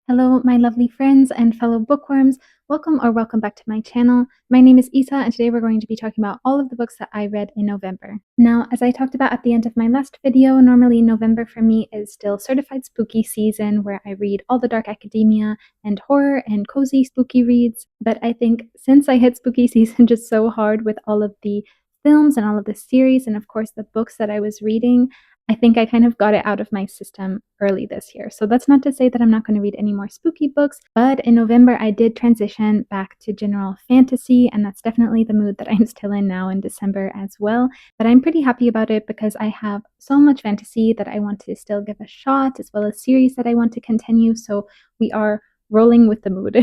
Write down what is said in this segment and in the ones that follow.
Hello, my lovely friends and fellow bookworms. Welcome back to my channel. My name is Isa, and today we're going to be talking about all of the books that I read in November. Now, as I talked about at the end of my last video, normally November for me is still certified spooky season where I read all the dark academia and horror and cozy spooky reads. But I think since I hit spooky season just so hard with all of the films and all of the series and of course the books that I was reading, I think I kind of got it out of my system early this year. So that's not to say that I'm not going to read any more spooky books, but in November I did transition back to general fantasy, and that's definitely the mood that I'm still in now in December as well. But I'm pretty happy about it because I have so much fantasy that I want to still give a shot, as well as series that I want to continue. So we are rolling with the mood.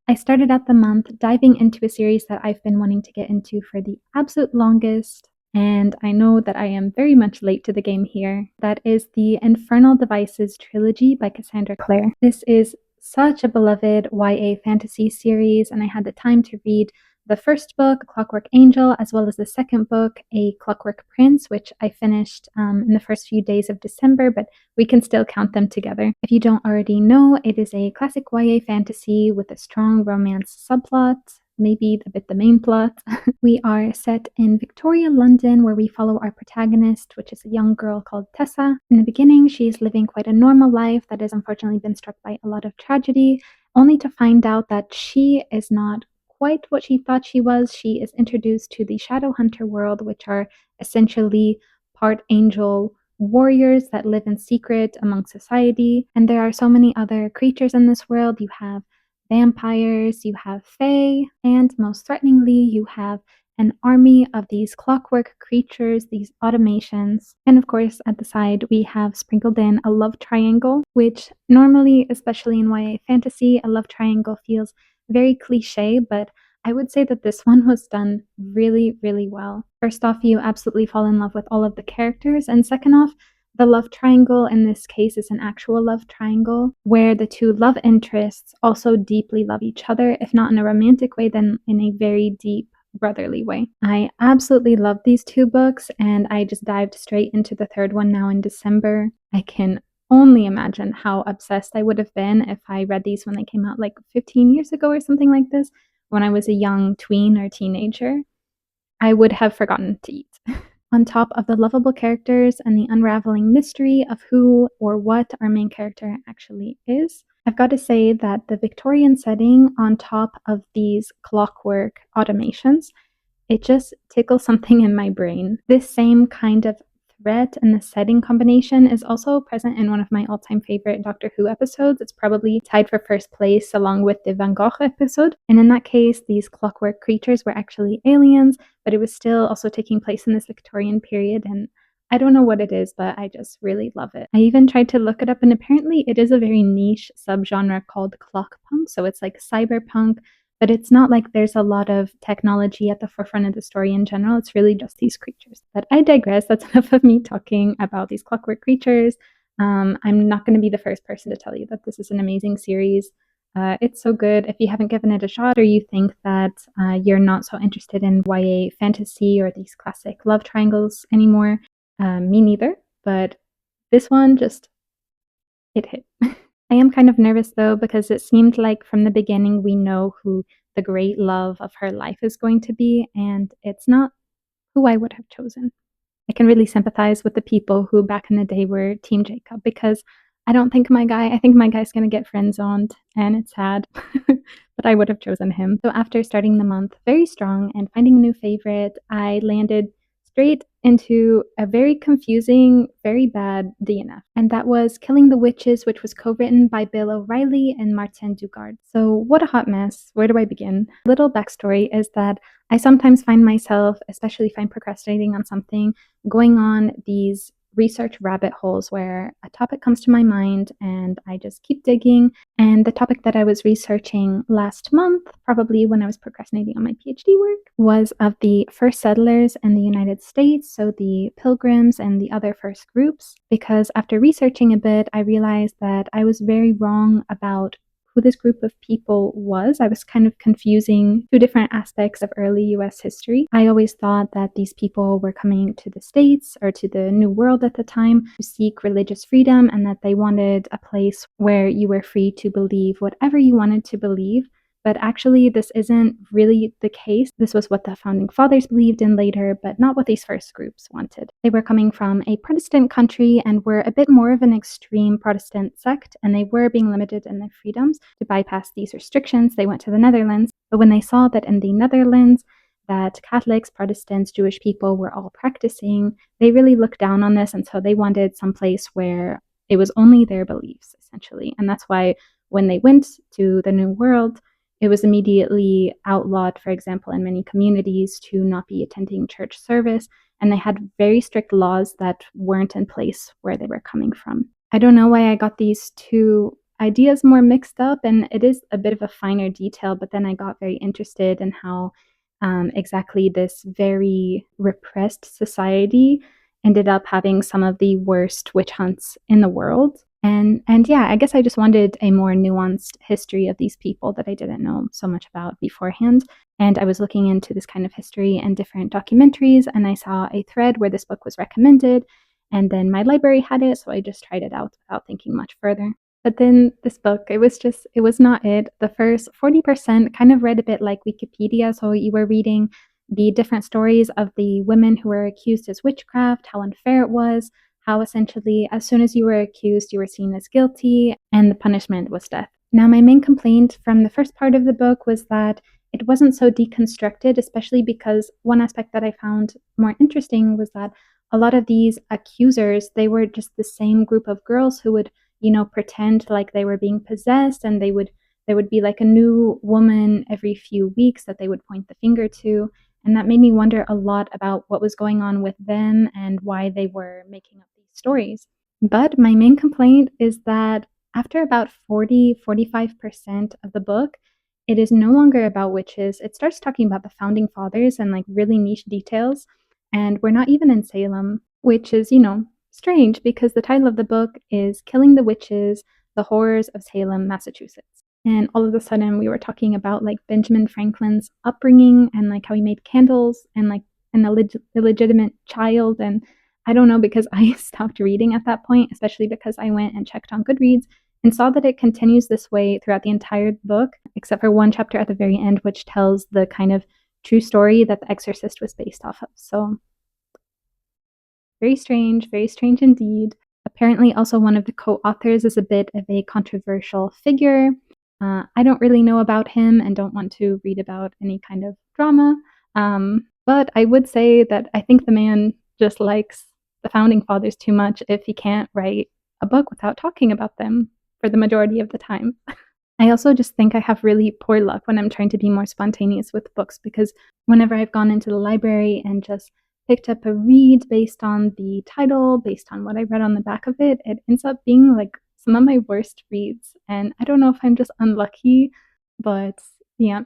I started out the month diving into a series that I've been wanting to get into for the absolute longest. And I know that I am very much late to the game here. That is the Infernal Devices trilogy by Cassandra Clare. This is such a beloved YA fantasy series, and I had the time to read the first book, Clockwork Angel, as well as the second book, A Clockwork Prince, which I finished in the first few days of December, but we can still count them together. If you don't already know, it is a classic YA fantasy with a strong romance subplot, maybe a bit the main plot. We are set in Victoria, London, where we follow our protagonist, which is a young girl called Tessa. In the beginning, she is living quite a normal life that has unfortunately been struck by a lot of tragedy, only to find out that she is not quite what she thought she was. She is introduced to the Shadowhunter world, which are essentially part angel warriors that live in secret among society. And there are so many other creatures in this world. You have vampires, you have fae, and most threateningly, you have an army of these clockwork creatures, these automations. And of course, at the side, we have sprinkled in a love triangle, which normally, especially in YA fantasy, a love triangle feels very cliche, but I would say that this one was done really, really well. First off, you absolutely fall in love with all of the characters, and second off, the love triangle in this case is an actual love triangle where the two love interests also deeply love each other, if not in a romantic way, then in a very deep brotherly way. I absolutely love these two books, and I just dived straight into the third one now in December. I can only imagine how obsessed I would have been if I read these when they came out like 15 years ago or something like this, when I was a young tween or teenager. I would have forgotten to eat. On top of the lovable characters and the unraveling mystery of who or what our main character actually is, I've got to say that the Victorian setting on top of these clockwork automations, it just tickles something in my brain. This same kind of threat and the setting combination is also present in one of my all-time favorite Doctor Who episodes. It's probably tied for first place along with the Van Gogh episode. And in that case, these clockwork creatures were actually aliens, but it was still also taking place in this Victorian period, and I don't know what it is, but I just really love it. I even tried to look it up, and apparently it is a very niche subgenre called clockpunk, so it's like cyberpunk, but it's not like there's a lot of technology at the forefront of the story in general. It's really just these creatures. But I digress. That's enough of me talking about these clockwork creatures. I'm not going to be the first person to tell you that this is an amazing series. It's so good. If you haven't given it a shot, or you think that you're not so interested in YA fantasy or these classic love triangles anymore, me neither. But this one it hit. I am kind of nervous though, because it seemed like from the beginning we know who the great love of her life is going to be, and it's not who I would have chosen. I can really sympathize with the people who back in the day were Team Jacob, because I think my guy's gonna get friend zoned, and it's sad, but I would have chosen him. So after starting the month very strong and finding a new favorite, I landed straight into a very confusing, very bad DNF. And that was Killing the Witches, which was co-written by Bill O'Reilly and Martin Dugard. So what a hot mess. Where do I begin? Little backstory is that I sometimes find myself, especially if I'm procrastinating on something, going on these research rabbit holes where a topic comes to my mind and I just keep digging. And the topic that I was researching last month, probably when I was procrastinating on my PhD work, was of the first settlers in the United States, so the Pilgrims and the other first groups, because after researching a bit, I realized that I was very wrong about who this group of people was. I was kind of confusing two different aspects of early US history. I always thought that these people were coming to the States or to the New World at the time to seek religious freedom, and that they wanted a place where you were free to believe whatever you wanted to believe. But actually, this isn't really the case. This was what the founding fathers believed in later, but not what these first groups wanted. They were coming from a Protestant country and were a bit more of an extreme Protestant sect, and they were being limited in their freedoms. To bypass these restrictions, they went to the Netherlands. But when they saw that in the Netherlands, that Catholics, Protestants, Jewish people were all practicing, they really looked down on this, and so they wanted some place where it was only their beliefs, essentially. And that's why when they went to the New World, it was immediately outlawed, for example, in many communities to not be attending church service, and they had very strict laws that weren't in place where they were coming from. I don't know why I got these two ideas more mixed up, and it is a bit of a finer detail, but then I got very interested in how exactly this very repressed society ended up having some of the worst witch hunts in the world. And yeah, I guess I just wanted a more nuanced history of these people that I didn't know so much about beforehand. And I was looking into this kind of history and different documentaries, and I saw a thread where this book was recommended, and then my library had it, so I just tried it out without thinking much further. But then this book, it was not it. The first 40% kind of read a bit like Wikipedia, so you were reading the different stories of the women who were accused as witchcraft, how unfair it was, how essentially as soon as you were accused, you were seen as guilty, and the punishment was death. Now, my main complaint from the first part of the book was that it wasn't so deconstructed, especially because one aspect that I found more interesting was that a lot of these accusers, they were just the same group of girls who would, pretend like they were being possessed, and they would be like a new woman every few weeks that they would point the finger to. And that made me wonder a lot about what was going on with them and why they were making up these stories. But my main complaint is that after about 45% of the book, it is no longer about witches. It starts talking about the founding fathers and like really niche details. And we're not even in Salem, which is, strange because the title of the book is Killing the Witches, The Horrors of Salem, Massachusetts. And all of a sudden we were talking about like Benjamin Franklin's upbringing and like how he made candles and like an illegitimate child. And I don't know, because I stopped reading at that point, especially because I went and checked on Goodreads and saw that it continues this way throughout the entire book, except for one chapter at the very end, which tells the kind of true story that The Exorcist was based off of. So very strange indeed. Apparently, also one of the co-authors is a bit of a controversial figure. I don't really know about him and don't want to read about any kind of drama. But I would say that I think the man just likes the founding fathers too much if he can't write a book without talking about them for the majority of the time. I also just think I have really poor luck when I'm trying to be more spontaneous with books, because whenever I've gone into the library and just picked up a read based on the title, based on what I read on the back of it, it ends up being like some of my worst reads. And I don't know if I'm just unlucky, but yeah,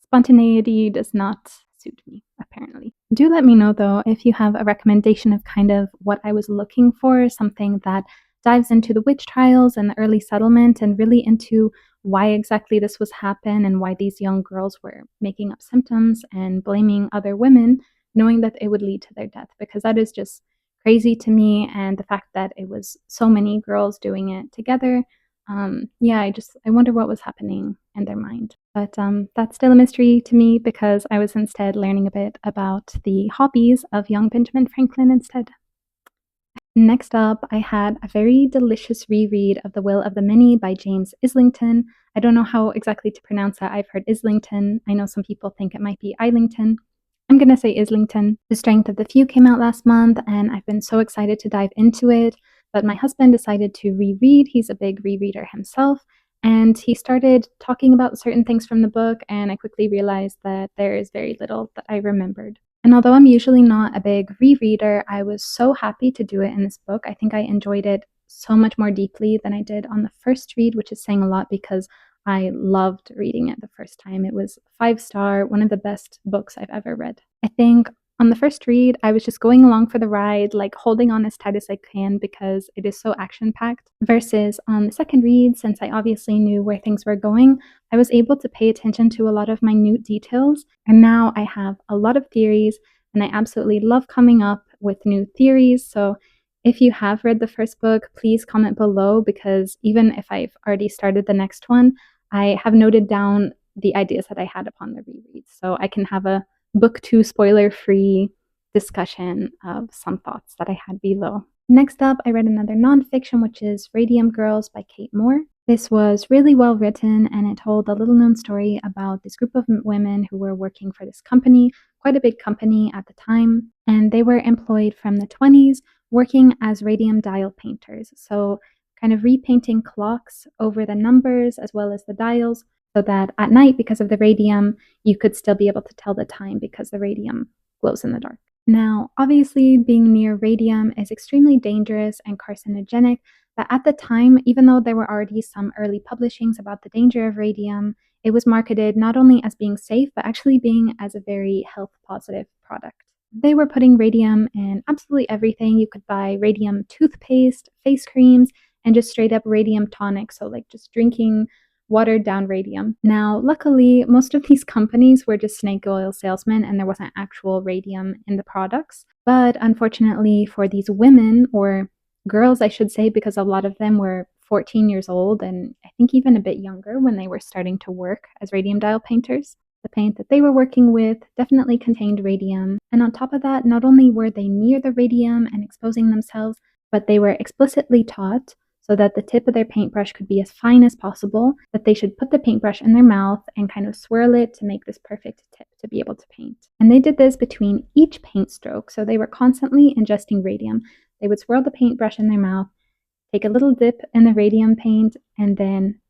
spontaneity does not suit me, apparently. Do let me know, though, if you have a recommendation of kind of what I was looking for, something that dives into the witch trials and the early settlement and really into why exactly this was happening and why these young girls were making up symptoms and blaming other women, knowing that it would lead to their death, because that is just crazy to me. And the fact that it was so many girls doing it together, I wonder what was happening in their mind. But that's still a mystery to me, because I was instead learning a bit about the hobbies of young Benjamin Franklin instead. Next up, I had a very delicious reread of The Will of the Many by James Islington. I don't know how exactly to pronounce that. I've heard Islington. I know some people think it might be Islington. I'm going to say Islington. The Strength of the Few came out last month, and I've been so excited to dive into it. But my husband decided to reread. He's a big rereader himself. And he started talking about certain things from the book, and I quickly realized that there is very little that I remembered. And although I'm usually not a big rereader, I was so happy to do it in this book. I think I enjoyed it so much more deeply than I did on the first read, which is saying a lot because I loved reading it the first time. It was 5-star, one of the best books I've ever read. I think On the first read, I was just going along for the ride, like holding on as tight as I can because it is so action packed. Versus on the second read, since I obviously knew where things were going, I was able to pay attention to a lot of minute details. And now I have a lot of theories, and I absolutely love coming up with new theories. So if you have read the first book, please comment below because even if I've already started the next one, I have noted down the ideas that I had upon the reread. So I can have a book 2 spoiler free discussion of some thoughts that I had below. Next up, I read another nonfiction, which is Radium Girls by Kate Moore. This was really well written, and it told a little known story about this group of women who were working for this company, quite a big company at the time, and they were employed from the 20s working as radium dial painters. So kind of repainting clocks over the numbers as well as the dials so that at night, because of the radium, you could still be able to tell the time because the radium glows in the dark. Now, obviously, being near radium is extremely dangerous and carcinogenic, but at the time, even though there were already some early publishings about the danger of radium, it was marketed not only as being safe, but actually being as a very health positive product. They were putting radium in absolutely everything. You could buy radium toothpaste, face creams, and just straight up radium tonic. So, like just drinking watered down radium. Now, luckily, most of these companies were just snake oil salesmen and there wasn't actual radium in the products. But unfortunately for these women, or girls, I should say, because a lot of them were 14 years old and I think even a bit younger when they were starting to work as radium dial painters. The paint that they were working with definitely contained radium. And on top of that, not only were they near the radium and exposing themselves, but they were explicitly taught so that the tip of their paintbrush could be as fine as possible, that they should put the paintbrush in their mouth and kind of swirl it to make this perfect tip to be able to paint. And they did this between each paint stroke, so they were constantly ingesting radium. They would swirl the paintbrush in their mouth, take a little dip in the radium paint, and then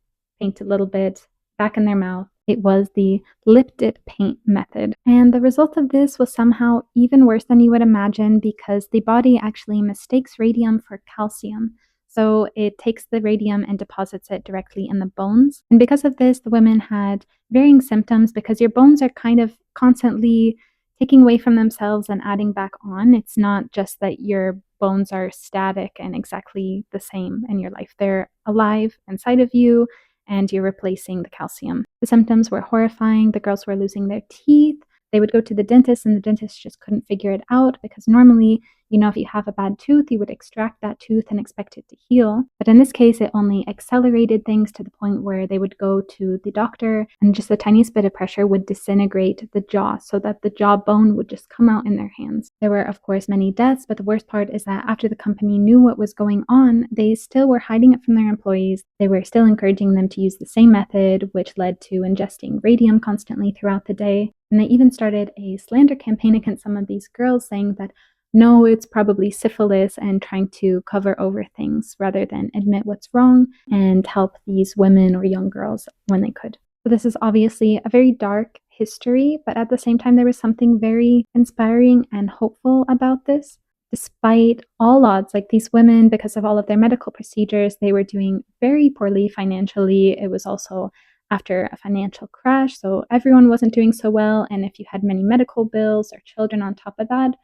paint a little bit back in their mouth. It was the lip dip paint method. And the result of this was somehow even worse than you would imagine because the body actually mistakes radium for calcium. So it takes the radium and deposits it directly in the bones. And because of this, the women had varying symptoms because your bones are kind of constantly taking away from themselves and adding back on. It's not just that your bones are static and exactly the same in your life. They're alive inside of you and you're replacing the calcium. The symptoms were horrifying. The girls were losing their teeth. They would go to the dentist and the dentist just couldn't figure it out because normally, if you have a bad tooth, you would extract that tooth and expect it to heal. But in this case, it only accelerated things to the point where they would go to the doctor and just the tiniest bit of pressure would disintegrate the jaw so that the jawbone would just come out in their hands. There were, of course, many deaths, but the worst part is that after the company knew what was going on, they still were hiding it from their employees. They were still encouraging them to use the same method, which led to ingesting radium constantly throughout the day. And they even started a slander campaign against some of these girls saying that no, it's probably syphilis and trying to cover over things rather than admit what's wrong and help these women or young girls when they could. So this is obviously a very dark history, but at the same time, there was something very inspiring and hopeful about this. Despite all odds, like these women, because of all of their medical procedures, they were doing very poorly financially. It was also after a financial crash, so everyone wasn't doing so well. And if you had many medical bills or children on top of that,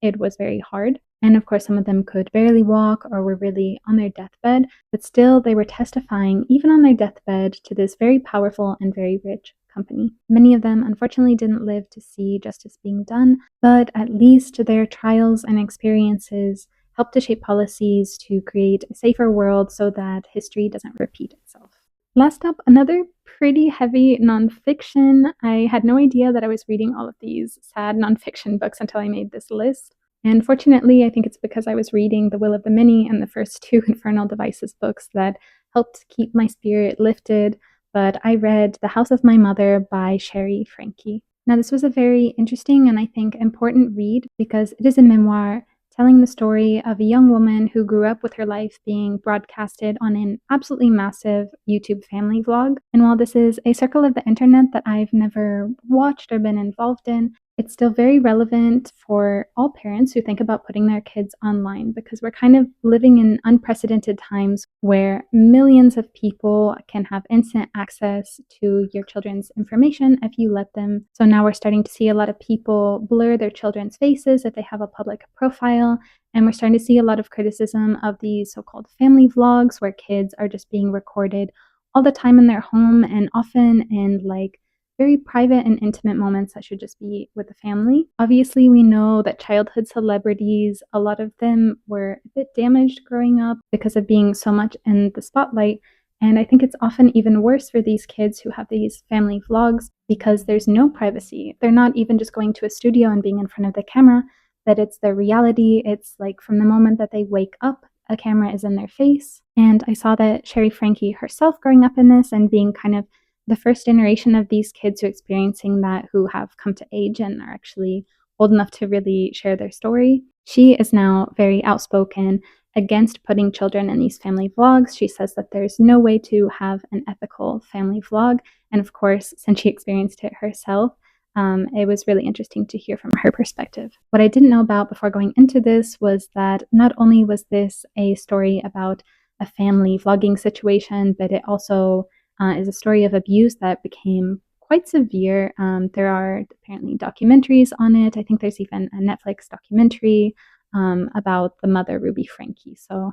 it was very hard. And of course, some of them could barely walk or were really on their deathbed, but still they were testifying, even on their deathbed, to this very powerful and very rich company. Many of them unfortunately didn't live to see justice being done, but at least their trials and experiences helped to shape policies to create a safer world so that history doesn't repeat itself. Last up, another pretty heavy nonfiction. I had no idea that I was reading all of these sad nonfiction books until I made this list. And fortunately, I think it's because I was reading The Will of the Many and the first 2 Infernal Devices books that helped keep my spirit lifted. But I read The House of My Mother by Shari Franke. Now, this was a very interesting and I think important read because it is a memoir telling the story of a young woman who grew up with her life being broadcasted on an absolutely massive YouTube family vlog. And while this is a circle of the internet that I've never watched or been involved in, it's still very relevant for all parents who think about putting their kids online because we're kind of living in unprecedented times where millions of people can have instant access to your children's information if you let them. So now we're starting to see a lot of people blur their children's faces if they have a public profile. And we're starting to see a lot of criticism of these so called family vlogs where kids are just being recorded all the time in their home and often in like very private and intimate moments that should just be with the family. Obviously, we know that childhood celebrities, a lot of them were a bit damaged growing up because of being so much in the spotlight. And I think it's often even worse for these kids who have these family vlogs because there's no privacy. They're not even just going to a studio and being in front of the camera, that it's their reality. It's like from the moment that they wake up, a camera is in their face. And I saw that Shari Franke herself growing up in this and being kind of the first generation of these kids who are experiencing that, who have come to age and are actually old enough to really share their story. She is now very outspoken against putting children in these family vlogs. She says that there's no way to have an ethical family vlog. And of course, since she experienced it herself, it was really interesting to hear from her perspective. What I didn't know about before going into this was that not only was this a story about a family vlogging situation, but it also is a story of abuse that became quite severe. There are apparently documentaries on it. I think there's even a Netflix documentary about the mother, Ruby Franke. So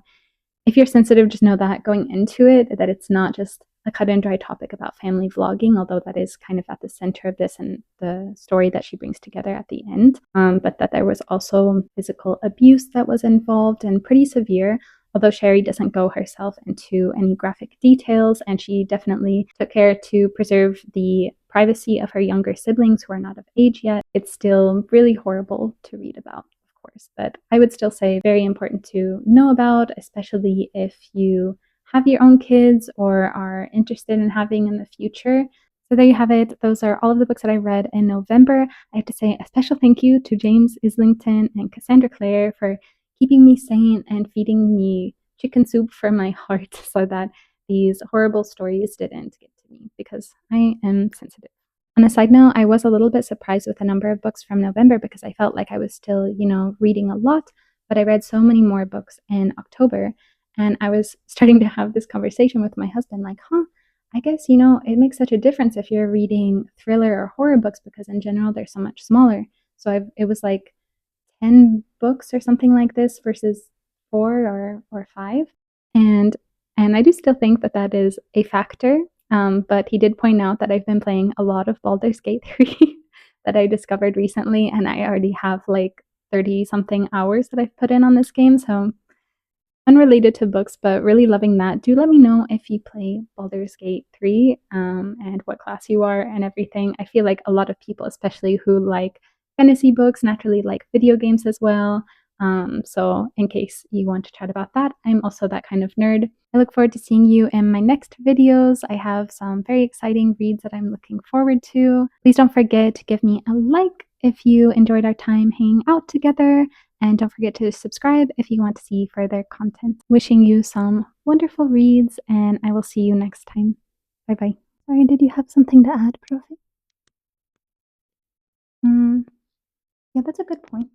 if you're sensitive, just know that going into it, that it's not just a cut and dry topic about family vlogging, although that is kind of at the center of this and the story that she brings together at the end, but that there was also physical abuse that was involved and pretty severe. Although Shari doesn't go herself into any graphic details, and she definitely took care to preserve the privacy of her younger siblings who are not of age yet, it's still really horrible to read about, of course. But I would still say very important to know about, especially if you have your own kids or are interested in having in the future. So there you have it. Those are all of the books that I read in November. I have to say a special thank you to James Islington and Cassandra Clare for keeping me sane and feeding me chicken soup for my heart so that these horrible stories didn't get to me because I am sensitive. On a side note, I was a little bit surprised with the number of books from November because I felt like I was still, reading a lot, but I read so many more books in October. And I was starting to have this conversation with my husband, like, I guess, it makes such a difference if you're reading thriller or horror books because in general they're so much smaller. So it was like 10 books or something like this versus 4 or 5. And and I do still think that that is a factor. But he did point out that I've been playing a lot of Baldur's Gate 3 that I discovered recently, and I already have like 30 something hours that I've put in on this game. So unrelated to books, but really loving that. Do let me know if you play Baldur's Gate 3 and what class you are and everything. I feel like a lot of people, especially who like fantasy books, naturally like video games as well. So, in case you want to chat about that, I'm also that kind of nerd. I look forward to seeing you in my next videos. I have some very exciting reads that I'm looking forward to. Please don't forget to give me a like if you enjoyed our time hanging out together. And don't forget to subscribe if you want to see further content. Wishing you some wonderful reads, and I will see you next time. Bye bye. Sorry, did you have something to add, Profe? Yeah, that's a good point.